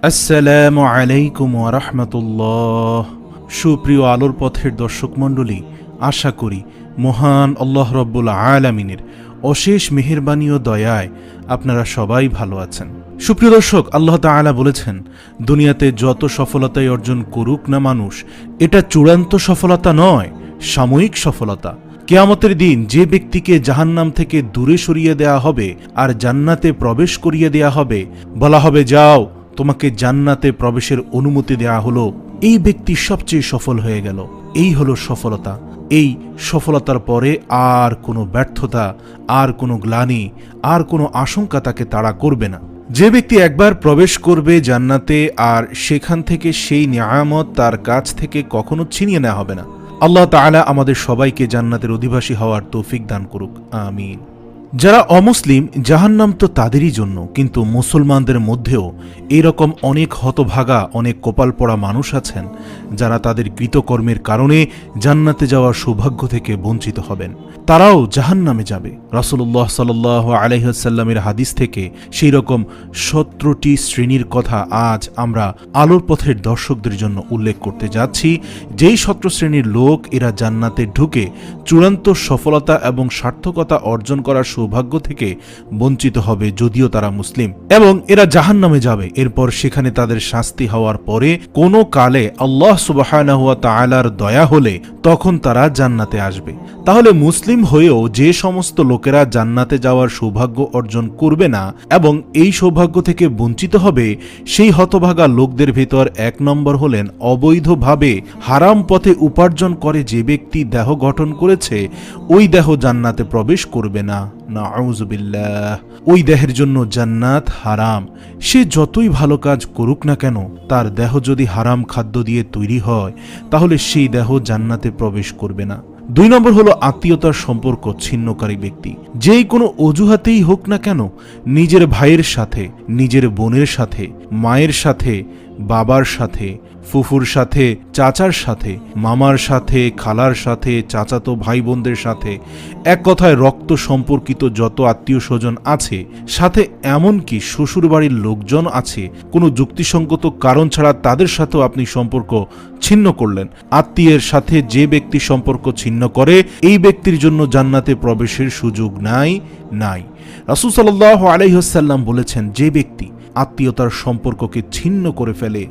আসসালামু আলাইকুম ওয়া রাহমাতুল্লাহ। সুপ্রিয় আলোর পথের দর্শক মণ্ডলী, আশা করি মহান আল্লাহ রব্বুল আলামিনের অশেষ মেহেরবানি ও দয়ায় আপনারা সবাই ভালো আছেন। সুপ্রিয় দর্শক, আল্লাহ তাআলা বলেছেন, দুনিয়াতে যত সফলতাই অর্জন করুক না মানুষ, এটা চূড়ান্ত সফলতা নয়, সাময়িক সফলতা। কিয়ামতের দিন যে ব্যক্তিকে জাহান্নাম থেকে দূরে সরিয়ে দেয়া হবে আর জান্নাতে প্রবেশ করিয়ে দেয়া হবে, বলা হবে, যাও, তোমাকে জান্নাতে প্রবেশের অনুমতি দেয়া হলো, এই ব্যক্তি সবচেয়ে সফল হয়ে গেল। এই হলো সফলতা। এই সফলতার পরে আর কোনো ব্যর্থতা, আর কোনো গ্লানি, আর কোনো আশঙ্কা তাকে তাড়া করবে না। যে ব্যক্তি একবার প্রবেশ করবে জান্নাতে, আর সেখান থেকে সেই নিয়ামত তার কাছ থেকে কখনো ছিনিয়ে নেওয়া হবে না। আল্লাহ তাআলা আমাদের সবাইকে জান্নাতের অধিবাসী হওয়ার তৌফিক দান করুক, আমিন। যারা অমুসলিম, জাহান্নাম তো তাদেরই জন্য, কিন্তু মুসলমানদের মধ্যেও এরকম অনেক হতভাগা, অনেক কপাল পড়া মানুষ আছেন যারা তাদের কৃতকর্মের কারণে জান্নাতে যাওয়ার সৌভাগ্য থেকে বঞ্চিত হবেন। তারাও জাহান্নামে যাবে। রাসূলুল্লাহ সাল্লাল্লাহু আলাইহি ওয়াসাল্লামের হাদিস থেকে সেই রকম 17টি শ্রেণীর কথা আজ আমরা আলোর পথের দর্শকদের জন্য উল্লেখ করতে যাচ্ছি। যেই 17 শ্রেণীর লোক এরা জান্নাতে ঢুকে চূড়ান্ত সফলতা এবং সার্থকতা অর্জন করার সৌভাগ্য থেকে বঞ্চিত হবে, যদিও তারা মুসলিম, এবং এরা জাহান্নামে যাবে। এরপর সেখানে তাদের শাস্তি হওয়ার পরে কোনো কালে আল্লাহ সুবহানাহু ওয়া তাআলার দয়া হলে তখন তারা জান্নাতে আসবে। তাহলে মুসলিম হয়েও যে সমস্ত লোকেরা জান্নাতে যাওয়ার সৌভাগ্য অর্জন করবে না এবং এই সৌভাগ্য থেকে বঞ্চিত হবে, সেই হতভাগা লোকদের ভেতর 1 নম্বর হলেন অবৈধভাবে হারাম পথে উপার্জন করে যে ব্যক্তি দেহ গঠন করেছে, ওই দেহ জান্নাতে প্রবেশ করবে না। নাউযুবিল্লাহ। ওই দেহের জন্য জান্নাত হারাম। সে যতই ভালো কাজ করুক না কেন, তার দেহ যদি হারাম খাদ্য দিয়ে তৈরি হয়, তাহলে সেই দেহ জান্নাতে প্রবেশ করবে না। 2 নম্বর হলো আত্মীয়তার সম্পর্ক ছিন্নকারী ব্যক্তি। যেই কোনো অজুহাতেই হোক না কেন, নিজের ভাইয়ের সাথে, নিজের বোনের সাথে, মায়ের সাথে, বাবার সাথে, ফুফুর সাথে, চাচার সাথে, মামার সাথে, খালার সাথে, চাচাতো ভাই বোনদের সাথে, এক কথায় রক্ত সম্পর্কিত যত আত্মীয় স্বজন আছে, সাথে এমনকি শ্বশুরবাড়ির লোকজন আছে, কোনো যুক্তিসঙ্গত কারণ ছাড়া তাদের সাথেও আপনি সম্পর্ক ছিন্ন করলেন। আত্মীয়ের সাথে যে ব্যক্তি সম্পর্ক ছিন্ন করে, এই ব্যক্তির জন্য জান্নাতে প্রবেশের সুযোগ নাই। রাসূল সাল্লাল্লাহু আলাইহি ওয়াসাল্লাম বলেছেন, যে ব্যক্তি আত্মীয়তার সম্পর্ককে ছিন্ন করে ফেলে,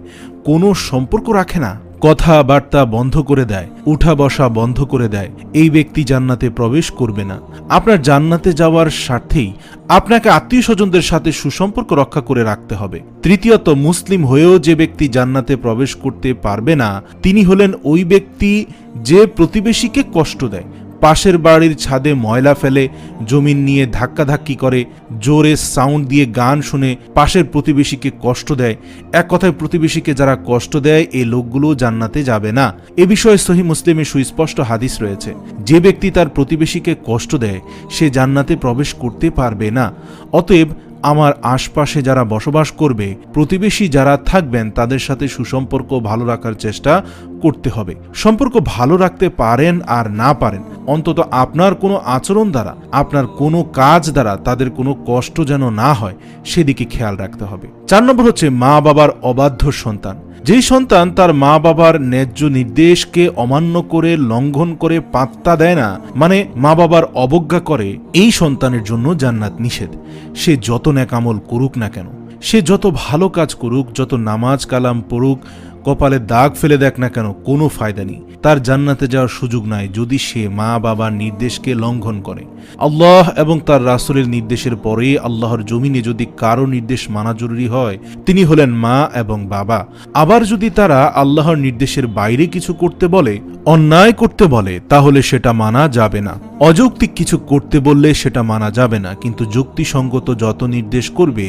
কোনো সম্পর্ক রাখে না, কথাবার্তা বন্ধ করে দেয়, উঠা বসা বন্ধ করে দেয়, এই ব্যক্তি জান্নাতে প্রবেশ করবে না। আপনার জান্নাতে যাওয়ার স্বার্থেই আপনাকে আত্মীয় স্বজনদের সাথে সুসম্পর্ক রক্ষা করে রাখতে হবে। তৃতীয়ত, মুসলিম হয়েও যে ব্যক্তি জান্নাতে প্রবেশ করতে পারবে না, তিনি হলেন ওই ব্যক্তি যে প্রতিবেশীকে কষ্ট দেয়, পাশের বাড়ির ছাদে ময়লা ফেলে, জমিন নিয়ে ধাক্কাধাক্কি করে, জোরে সাউন্ড দিয়ে গান শুনে পাশের প্রতিবেশীকে কষ্ট দেয়। এক কথায় প্রতিবেশীকে যারা কষ্ট দেয়, এই লোকগুলো জান্নাতে যাবে না। এ বিষয়ে সহিহ মুসলিমে সুস্পষ্ট হাদিস রয়েছে। যে ব্যক্তি তার প্রতিবেশীকে কষ্ট দেয়, সে জান্নাতে প্রবেশ করতে পারবে না। অতএব আমার আশপাশে যারা বসবাস করবে, প্রতিবেশী যারা থাকবেন, তাদের সাথে সুসম্পর্ক ভালো রাখার চেষ্টা করতে হবে। সম্পর্ক ভালো রাখতে পারেন আর না পারেন, অন্তত আপনার কোনো আচরণ দ্বারা, আপনার কোনো কাজ দ্বারা তাদের কোনো কষ্ট যেন না হয়, সেদিকে খেয়াল রাখতে হবে। 4 নম্বর হচ্ছে মা বাবার অবাধ্য সন্তান। যেই সন্তান তার মা বাবার ন্যায্য নির্দেশকে অমান্য করে, লঙ্ঘন করে, পাত্তা দেয় না, মানে মা বাবার অবজ্ঞা করে, এই সন্তানের জন্য জান্নাত নিষেধ। সে যত নেক আমল করুক না কেন, সে যত ভালো কাজ করুক, যত নামাজ কালাম পড়ুক, কপালে দাগ ফেলে দেখ না কেন, কোনো ফায়দা নেই। তার জান্নাতে যাওয়ার সুযোগ নাই যদি সে মা বাবার নির্দেশকে লঙ্ঘন করে। আল্লাহ এবং তার রাসূলের নির্দেশের পরে আল্লাহর জমিনে যদি কারো নির্দেশ মানা জরুরি হয়, তিনি হলেন মা এবং বাবা। আবার যদি তারা আল্লাহর নির্দেশের বাইরে কিছু করতে বলে, অন্যায় করতে বলে, তাহলে সেটা মানা যাবে না। অযৌক্তিক কিছু করতে বললে সেটা মানা যাবে না, কিন্তু যুক্তিসঙ্গত যত নির্দেশ করবে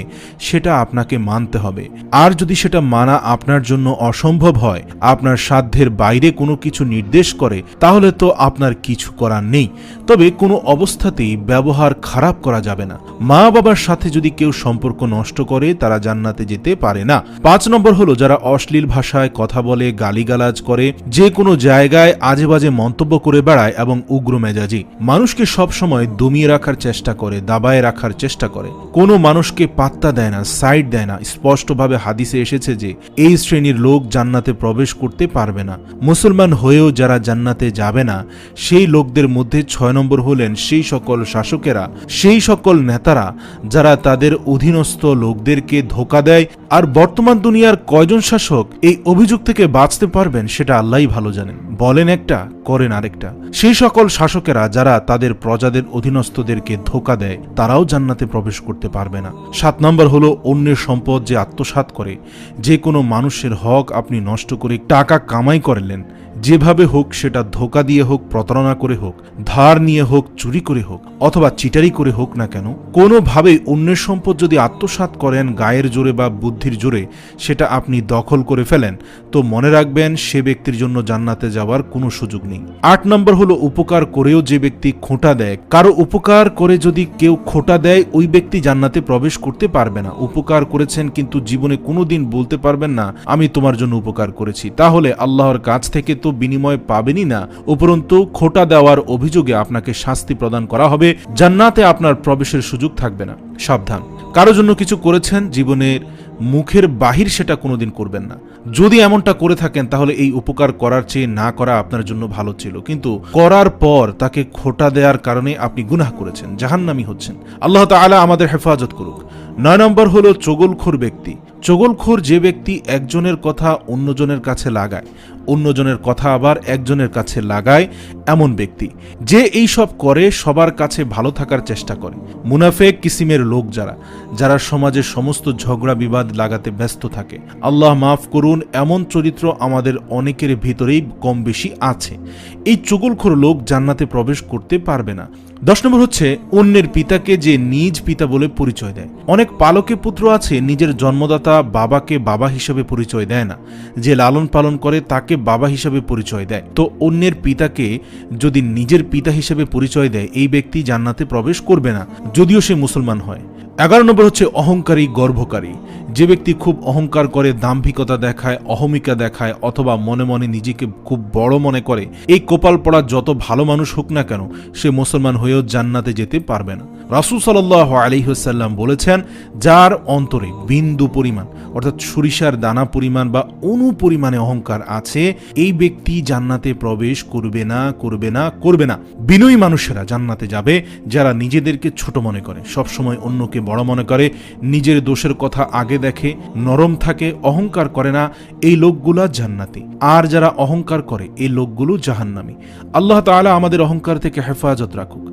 সেটা আপনাকে মানতে হবে। আর যদি সেটা মানা আপনার জন্য অসম্ভব হয়, আপনার সাধ্যের বাইরে কোনো কিছু নির্দেশ করে, তাহলে তো আপনার কিছু করার নেই। তবে কোনো অবস্থাতেই ব্যবহার খারাপ করা যাবে না। মা বাবার সাথে যদি কেউ সম্পর্ক নষ্ট করে, তারা জান্নাতে যেতে পারে না। 5 নম্বর হলো যারা অশ্লীল ভাষায় কথা বলে, গালিগালাজ করে, যে কোনো জায়গায় আজে বাজে মন্তব্য করে বেড়ায় এবং উগ্র মেজাজি, মানুষকে সবসময় দমিয়ে রাখার চেষ্টা করে, দাবায় রাখার চেষ্টা করে, কোনো মানুষকে পাত্তা দেয় না, সাইড দেয় না। স্পষ্টভাবে হাদিসে এসেছে যে এই শ্রেণীর লোক জান্নাতে প্রবেশ করতে পারবে না। মুসলমান হয়েও যারা জান্নাতে যাবে না, সেই লোকদের মধ্যে 6 নম্বর হলেন সেই সকল শাসকেরা, সেই সকল নেতারা যারা তাদের অধীনস্থ লোকদেরকে ধোঁকা দেয়। আর বর্তমান দুনিয়ার কয়জন শাসক এই অভিযোগ থেকে বাঁচতে পারবেন সেটা আল্লাহই ভালো জানেন। বলেন একটা, করেন আরেকটা। সেই সকল শাসকেরা যারা তাদের প্রজাদের অধীনস্থদেরকে ধোঁকা দেয়, তারাও জান্নাতে প্রবেশ করতে পারবে না। 7 নম্বর হলো অন্যের সম্পদ যে আত্মসাৎ করে। যে কোনো মানুষের হক আপনি নষ্ট করে টাকা কামাই করলেন, যেভাবে হোক, সেটা ধোঁকা দিয়ে হোক, প্রতারণা করে হোক, ধার নিয়ে হোক, চুরি করে হোক, অথবা চিটারি করে হোক না কেন, কোনোভাবেই অন্যের সম্পদ যদি আত্মসাৎ করেন গায়ের জোরে বা বুদ্ধির জোরে, সেটা আপনি দখল করে ফেলেন, তো মনে রাখবেন সে ব্যক্তির জন্য জান্নাতে যাওয়ার কোনো সুযোগ নেই। 8 নম্বর হলো উপকার করেও যে ব্যক্তি খোঁটা দেয়। কারো উপকার করে যদি কেউ খোঁটা দেয়, ওই ব্যক্তি জান্নাতে প্রবেশ করতে পারবে না। উপকার করেছেন কিন্তু জীবনে কোনোদিন বলতে পারবেন না আমি তোমার জন্য উপকার করেছি, তাহলে আল্লাহর কাছ থেকে তো বিনিময় পাবেনই না, উপরন্তু খোঁটা দেওয়ার অভিযোগে আপনাকে শাস্তি প্রদান করা হবে, জান্নাতে আপনার প্রবেশের সুযোগ থাকবে না। সাবধান, কারো জন্য কিছু করেছেন, জীবনের মুখের বাহির সেটা কোনোদিন করবেন না। যদি এমনটা করে থাকেন, তাহলে এই উপকার করার চেয়ে না করা আপনার জন্য ভালো ছিল, কিন্তু করার পর তাকে খোঁটা দেওয়ার কারণে আপনি গুনাহ করেছেন, জাহান্নামী হচ্ছেন। আল্লাহ তাআলা আমাদের হেফাজত করুক। 9 নম্বর হলো চগলখোর ব্যক্তি। চগলখোর যে ব্যক্তি একজনের কথা অন্যজনের কাছে লাগায়, অন্যজনের কথা আবার একজনের কাছে লাগায়, এমন ব্যক্তি যে এই সব করে সবার কাছে ভালো থাকার চেষ্টা করে। মুনাফেক কিসিমের লোক যারা সমাজের সমস্ত ঝগড়া বিবাদ লাগাতে ব্যস্ত থাকে। আল্লাহ মাফ করুন, এমন চরিত্র আমাদের অনেকের ভিতরেই কম বেশি আছে। এই চগলখোর লোক জান্নাতে প্রবেশ করতে পারবে না। 10 নম্বর হচ্ছে অন্যের পিতাকে যে নিজ পিতা বলে পরিচয় দেয়। অনেক পালকে পুত্র আছে নিজের জন্মদাতা বাবাকে বাবা হিসেবে পরিচয় দেয় না, যে লালন পালন করে তাকে বাবা হিসেবে পরিচয় দেয়। তো অন্যের পিতাকে যদি নিজের পিতা হিসেবে পরিচয় দেয়, এই ব্যক্তি জান্নাতে প্রবেশ করবে না, যদিও সে মুসলমান হয়। 11 নম্বর হচ্ছে অহংকারী, গর্বকারী। যে ব্যক্তি খুব অহংকার করে, দাম্ভিকতা দেখায়, অহমিকা দেখায়, অথবা মনে মনে নিজেকে খুব বড় মনে করে, এই কপাল পড়া যত ভালো মানুষ হোক না কেন, সে মুসলমান হয়েও জান্নাতে যেতে পারবে না। রাসূল সাল্লাল্লাহু আলাইহি ওয়াসাল্লাম বলেছেন, যার অন্তরে বিন্দু পরিমাণ অর্থাৎ সরিষার দানা পরিমাণ বা অণু পরিমাণে অহংকার আছে, এই ব্যক্তি জান্নাতে প্রবেশ করবে না, করবে না, করবে না। বিনয়ী মানুষেরা জান্নাতে যাবে, যারা নিজেদেরকে ছোট মনে করে, সবসময় অন্যকে বড় মনে করে, নিজের দোষের কথা আগে দেখে, নরম থাকে, অহংকার করে না, এই লোকগুলা জান্নাতি। আর যারা অহংকার করে, এই লোকগুলো জাহান্নামী। আল্লাহ তাআলা আমাদের অহংকার থেকে হেফাজত রাখুক।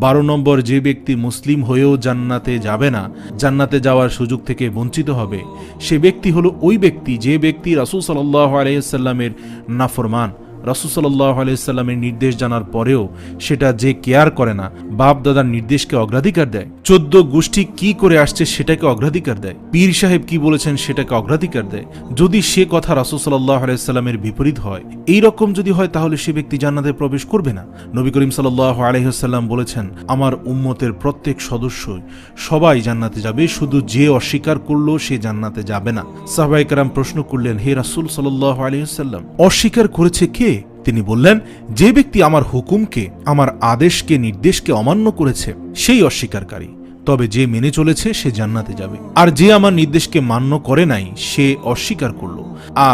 12 নম্বর, যে ব্যক্তি মুসলিম হয়েও জান্নাতে যাবে না, জান্নাতে যাওয়ার সুযোগ থেকে বঞ্চিত হবে, সে ব্যক্তি হলো ওই ব্যক্তি যে ব্যক্তি রাসূল সাল্লাল্লাহু আলাইহি ওয়াসাল্লামের নাফরমান। রাসূল সাল্লাল্লাহু আলাইহি ওয়াসাল্লামের নির্দেশ জানার পরেও সেটা যে কেয়ার করে না, বাপ দাদার নির্দেশকে অগ্রাধিকার দেয়, 14 গোষ্ঠী কি করে আসছে সেটাকে অগ্রাধিকার দেয়, পীর সাহেব কি বলেছেন সেটাকে অগ্রাধিকার দেয়, যদি সে কথা রাসূল সাল্লাল্লাহু আলাইহি ওয়াসাল্লামের বিপরীত হয়, এই রকম যদি হয়, তাহলে সে ব্যক্তি জান্নাতে প্রবেশ করবে না। নবী করিম সাল্লাল্লাহু আলাইহি ওয়াসাল্লাম বলেছেন, আমার উম্মতের প্রত্যেক সদস্যই সবাই জান্নাতে যাবে, শুধু যে অস্বীকার করলো সে জান্নাতে যাবে না। সাহাবায়ে কেরাম প্রশ্ন করলেন, হে রাসূল সাল্লাল্লাহু আলাইহি ওয়াসাল্লাম, অস্বীকার করেছে কে? তিনি বললেন, যে ব্যক্তি আমার হুকুমকে, আমার আদেশকে, নির্দেশকে অমান্য করেছে সেই অস্বীকারী। তবে যে মেনে চলেছে সে জান্নাতে যাবে, আর যে আমার নির্দেশকে মান্য করে নাই সে অস্বীকার করলো,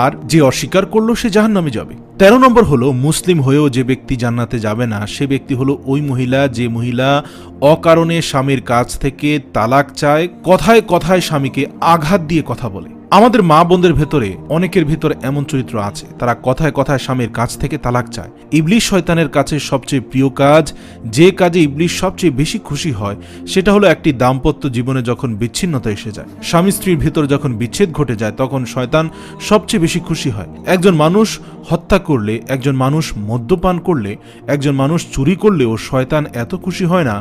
আর যে অস্বীকার করলো সে জাহান্নামে যাবে। 13 নম্বর হলো মুসলিম হয়েও যে ব্যক্তি জান্নাতে যাবে না, সে ব্যক্তি হলো ওই মহিলা যে মহিলা অকারণে স্বামীর কাছ থেকে তালাক চায়, কথায় কথায় স্বামীকে আঘাত দিয়ে কথা বলে। আমাদের মা বোনদের ভেতরে অনেকের ভিতরে এমন চরিত্র আছে, তারা কথায় কথায় স্বামীর কাছ থেকে তালাক চায়। ইবলিশ শয়তানের কাছে সবচেয়ে প্রিয় কাজ, যে কাজে ইবলিশ সবচেয়ে বেশি খুশি হয়, সেটা হলো একটি দাম্পত্য জীবনে যখন বিচ্ছিন্নতা এসে যায়, স্বামী স্ত্রীর ভেতর যখন বিচ্ছেদ ঘটে যায়, তখন শয়তান সবচেয়ে বেশি খুশি হয়। একজন মানুষ হত্যা করলে, একজন মানুষ মদ্যপান করলে, একজন মানুষ চুরি করলেও শয়তান এত খুশি হয় না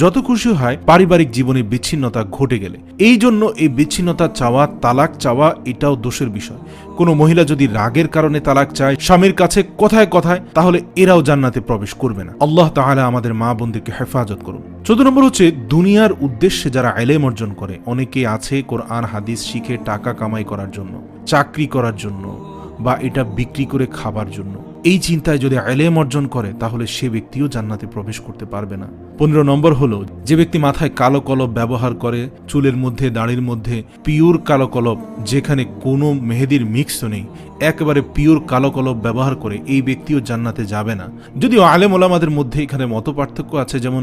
যত খুশি হয় পারিবারিক জীবনে বিচ্ছিন্নতা ঘটে গেলে। এই জন্য এই বিচ্ছিন্নতা চাওয়া, তালাক চাওয়া এটাও দোষের বিষয়। কোনো মহিলা যদি রাগের কারণে তালাক চায় স্বামীর কাছে কথায় কথায়, তাহলে এরাও জান্নাতে প্রবেশ করবে না। আল্লাহ তাআলা আমাদের মা বোনদেরকে হেফাজত করুন। 14 নম্বর হচ্ছে দুনিয়ার উদ্দেশ্যে যারা ইলম অর্জন করে। অনেকে আছে কোরআন হাদিস শিখে টাকা কামাই করার জন্য, চাকরি করার জন্য, বা এটা বিক্রি করে খাবার জন্য। এই চিন্তায় যদি ইলম অর্জন করে তাহলে সে ব্যক্তিও জান্নাতে প্রবেশ করতে পারবে না। 15 নম্বর হলো যে ব্যক্তি মাথায় কালো কলব ব্যবহার করে, চুলের মধ্যে দাড়ির মধ্যে পিওর কালো কলব, যেখানে কোনো মেহেদির মিক্সও নেই, একেবারে পিওর কালো কলব ব্যবহার করে, এই ব্যক্তিও জান্নাতে যাবে না। যদিও আলেম ওলামাদের মধ্যে এখানে মত পার্থক্য আছে। যেমন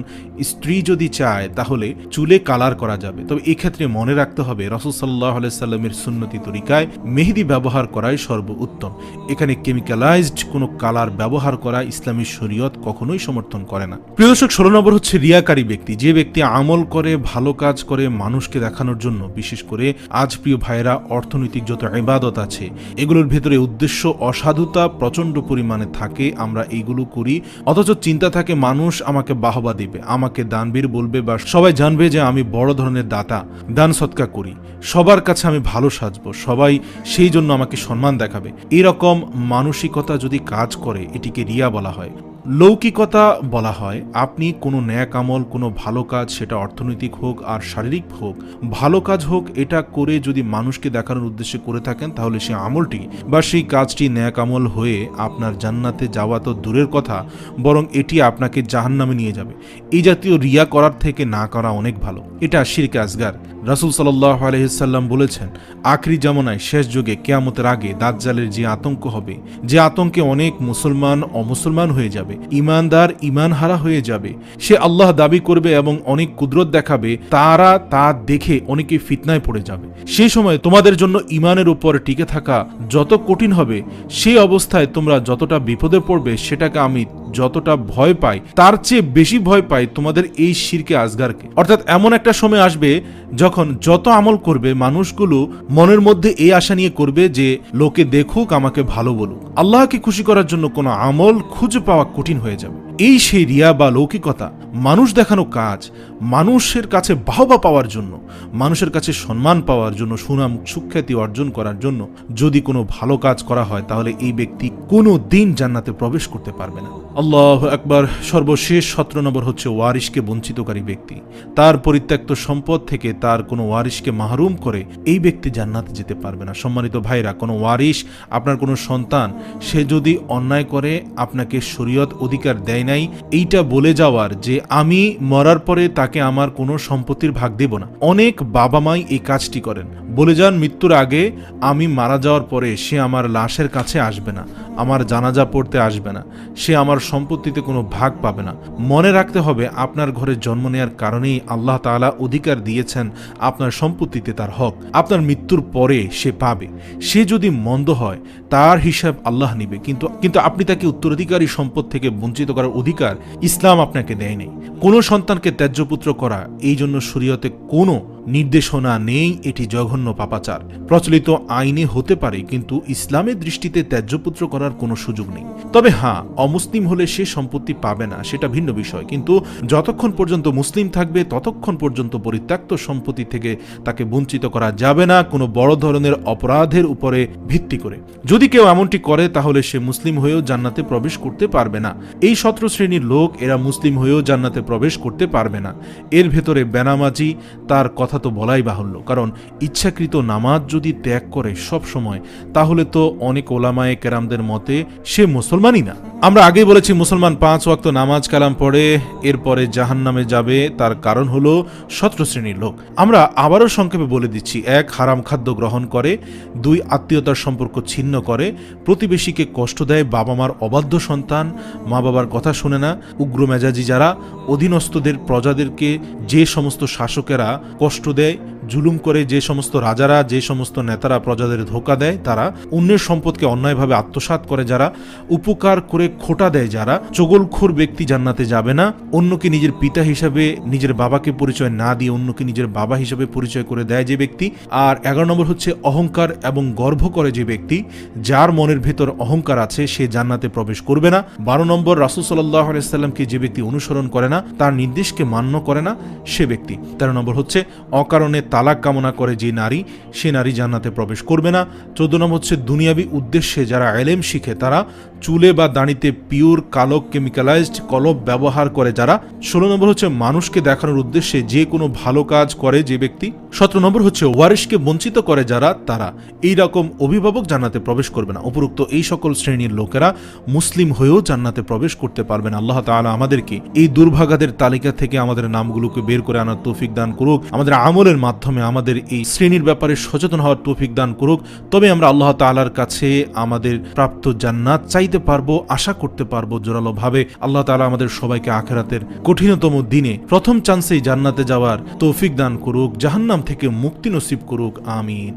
স্ত্রী যদি চায় তাহলে চুলে কালার করা যাবে, তবে এক্ষেত্রে মনে রাখতে হবে রাসূল সাল্লাল্লাহু আলাইহি সাল্লামের সুন্নতি তরিকায় মেহেদি ব্যবহার করাই সর্বোত্তম। এখানে কেমিক্যালাইজড কোনো কালার ব্যবহার করা ইসলামী শরীয়ত কখনোই সমর্থন করে না। প্রিয় দর্শক, 16 নম্বর হচ্ছে রিয়াকারী ব্যক্তি। যে ব্যক্তি আমল করে, ভালো কাজ করে মানুষকে দেখানোর জন্য, বিশেষ করে আজ প্রিয় ভাইরা অর্থনৈতিক যত ইবাদত আছে এগুলোর ভেতরে উদ্দেশ্য অসাধুতা প্রচন্ড পরিমাণে থাকে। আমরা এইগুলো করি অথচ চিন্তা থাকে মানুষ আমাকে বাহবা দিবে, আমাকে দানবীর বলবে, বা সবাই জানবে যে আমি বড় ধরনের দাতা, দান সৎকা করি, সবার কাছে আমি ভালো সাজবো, সবাই সেই জন্য আমাকে সম্মান দেখাবে। এরকম মানসিকতা যদি কাজ করে এটিকে রিয়া বলা হয়, লৌকিকতা বলা হয়। আপনি কোনো ন্যাক আমল, কোনো ভালো কাজ, সেটা অর্থনৈতিক হোক আর শারীরিক হোক, ভালো কাজ হোক, এটা করে যদি মানুষকে দেখানোর উদ্দেশ্যে করে থাকেন তাহলে সেই আমলটি বা সেই কাজটি ন্যাক আমল হয়ে আপনার জান্নাতে যাওয়া তো দূরের কথা, বরং এটি আপনাকে জাহান্নামে নিয়ে যাবে। এই জাতীয় রিয়া করার থেকে না করা অনেক ভালো। এটা শিরকে আসগার। রাসূল সাল্লাল্লাহু আলাইহি সাল্লাম বলেছেন, আখরি জামানায় শেষ যুগে কিয়ামতের আগে দাজ্জালের যে আতঙ্ক হবে, যে আতঙ্কে অনেক মুসলমান অমুসলমান হয়ে যাবে, ইমানদার ইমান হারা হয়ে যাবে, সে আল্লাহ দাবি করবে এবং অনেক কুদরত দেখাবে, তারা তা দেখে অনেকে ফিতনায় পড়ে যাবে। সেই সময় তোমাদের জন্য ইমানের উপর টিকে থাকা যত কঠিন হবে, সেই অবস্থায় তোমরা যতটা বিপদে পড়বে, সেটাকে আমি যতটা ভয় পাই তার চেয়ে বেশি ভয় পাই তোমাদের এই শিরকে আসগারকে। অর্থাৎ এমন একটা সময় আসবে যখন যত আমল করবে মানুষগুলো মনের মধ্যে এই আশা নিয়ে করবে যে লোকে দেখুক, আমাকে ভালো বলুক। আল্লাহকে খুশি করার জন্য কোনো আমল খুঁজে পাওয়া কঠিন হয়ে যাবে। এই সেই রিয়া বা লৌকিকতা, মানুষ দেখানো কাজ, মানুষের কাছে বাহবা পাওয়ার জন্য, মানুষের কাছে সম্মান পাওয়ার জন্য, সুনাম সুখ্যাতি অর্জন করার জন্য যদি কোনো ভালো কাজ করা হয় তাহলে এই ব্যক্তি কোনো দিন জান্নাতে প্রবেশ করতে পারবে না। আল্লাহু আকবার। সর্বশেষ 17 নম্বর হচ্ছে ওয়ারিশকে বঞ্চিতকারী ব্যক্তি। তার পরিত্যক্ত সম্পদ থেকে তার কোনো ওয়ারিশকে মাহরুম করে এই ব্যক্তি জান্নাতে যেতে পারবে না। সম্মানিত ভাইরা, কোনো ওয়ারিশ, আপনার কোনো সন্তান, সে যদি অন্যায় করে আপনাকে শরীয়ত অধিকার দেয় নাই এইটা বলে যাওয়ার যে আমি মরার পরে তাকে আমার কোনো সম্পত্তির ভাগ দেব না। অনেক বাবা মাই এই কাজটি করেন, বলে যান মৃত্যুর আগে আমি মারা যাওয়ার পরে সে আমার লাশের কাছে আসবে না, আমার জানাজা পড়তে আসবে না, সে আমার সম্পত্তিতে কোনো ভাগ পাবে না। মনে রাখতে হবে আপনার ঘরে জন্ম নেওয়ার কারণেই আল্লাহ তাআলা অধিকার দিয়েছেন আপনার সম্পত্তিতে তার হক। আপনার মৃত্যুর পরে সে পাবে। সে যদি মন্দ হয় তার হিসাব আল্লাহ নিবে, কিন্তু আপনি তাকে উত্তরাধিকারী সম্পদ থেকে বঞ্চিত করার অধিকার ইসলাম আপনাকে দেয় নাই। কোনো সন্তানকে ত্যায্যপুত্র করা, এই জন্য শরীয়তে কোনো নির্দেশনা নেই, এটি জঘন্য পাপাচার। প্রচলিত আইনে হতে পারে, কিন্তু ইসলামের দৃষ্টিতে ত্যায্যপুত্র করার কোনো সুযোগ নেই। তবে হ্যাঁ, অমুসলিম হলে সে সম্পত্তি পাবে না, সেটা ভিন্ন বিষয়। কিন্তু যতক্ষণ পর্যন্ত মুসলিম থাকবে ততক্ষণ পর্যন্ত পরিত্যক্ত সম্পত্তি থেকে তাকে বঞ্চিত করা যাবে না, কোনো বড় ধরনের অপরাধের উপরে ভিত্তি করে। যদি কেউ এমনটি করে তাহলে সে মুসলিম হয়েও জান্নাতে প্রবেশ করতে পারবে না। এই 17 শ্রেণীর লোক, এরা মুসলিম হয়েও জান্নাতে প্রবেশ করতে পারবে না। এর ভেতরে বেনামাজি, তার কথা তো বলাই বাহুল্য, কারণ ইচ্ছাকৃত নামাজ যদি ত্যাগ করে সব সময়, তাহলে তো অনেক ওলামায়ে কেরামদের মতে সে মুসলমানই না। আমরা আগেই বলেছি মুসলমান 5 ওয়াক্ত নামাজ কালাম পড়ে এরপরে জাহান্নামে যাবে, তার কারণ হলো 17 শ্রেণীর লোক। আমরা আবারও সংক্ষেপে বলে দিচ্ছি: 1, হারাম খাদ্য গ্রহণ করে; 2, আত্মীয়তার সম্পর্ক ছিন্ন করে; প্রতিবেশীকে কষ্ট দেয়; বাবা মার অবাধ্য সন্তান, মা বাবার কথা শুনে না; উগ্র মেজাজি যারা, অধীনস্থদের প্রজাদেরকে যে সমস্ত শাসকেরা কষ্ট দেয়, জুলুম করে, যে সমস্ত রাজারা, যে সমস্ত নেতারা প্রজাদের ধোঁকা দেয়, তারা অন্যের সম্পদকে অন্যায়ভাবে আত্মসাৎ করে, যারা উপকার করে খোটা দেয়, যারা চগলখোর ব্যক্তি জান্নাতে যাবে না। অন্যকে নিজের পিতা হিসাবে, নিজের বাবাকে পরিচয় না দিয়ে অন্যকে নিজের বাবা হিসাবে পরিচয় করে দেয় যে ব্যক্তি। আর 11 নম্বর হচ্ছে অহংকার এবং গর্ব করে যে ব্যক্তি, যার মনের ভেতর অহংকার আছে, সে জান্নাতে প্রবেশ করবে না। 12 নম্বর রাসূল সাল্লাল্লাহু আলাইহি সাল্লামকে যে ব্যক্তি অনুসরণ করে না, তার নির্দেশকে মান্য করে না, সে ব্যক্তি। 13 নম্বর হচ্ছে অকারণে তালাক কামনা করে যে নারী, সে নারী জান্নাতে প্রবেশ করবে না। 14 নম্বর হচ্ছে দুনিয়াবি উদ্দেশ্যে যারা ইলম শিখে, তারা চুলে বা দাড়িতে পিওর কালো কেমিক্যালাইজড কলব ব্যবহার করে যারা। 16 নম্বর হচ্ছে মানুষকে দেখানোর উদ্দেশ্যে যে কোনো ভালো কাজ করে যে ব্যক্তি। 17 নম্বর হচ্ছে ওয়ারিশকে বঞ্চিত করে যারা, তারা এই রকম অভিভাবক জান্নাতে প্রবেশ করবে না। উপরোক্ত এই সকল শ্রেণীর লোকেরা মুসলিম হয়েও জান্নাতে প্রবেশ করতে পারবে না। আল্লাহ তাআলা আমাদেরকে এই দুর্ভাগাদের তালিকা থেকে আমাদের নামগুলোকে বের করে আনার তৌফিক দান করুক, আমাদের আমলের মাধ্যমে আমাদের এই শ্রেণীর ব্যাপারে সচেতন হওয়ার তৌফিক দান করুক। তবে আমরা আল্লাহ তাআলার কাছে আমাদের প্রাপ্ত জান্নাত চাইতে পারবো, আশা করতে পারবো জোরালো ভাবে। আল্লাহ তাআলা আমাদের সবাইকে আখিরাতের কঠিনতম দিনে প্রথম চান্সেই জান্নাতে যাওয়ার তৌফিক দান করুক, জাহান্নাম থেকে মুক্তি নসিব করুক। আমিন।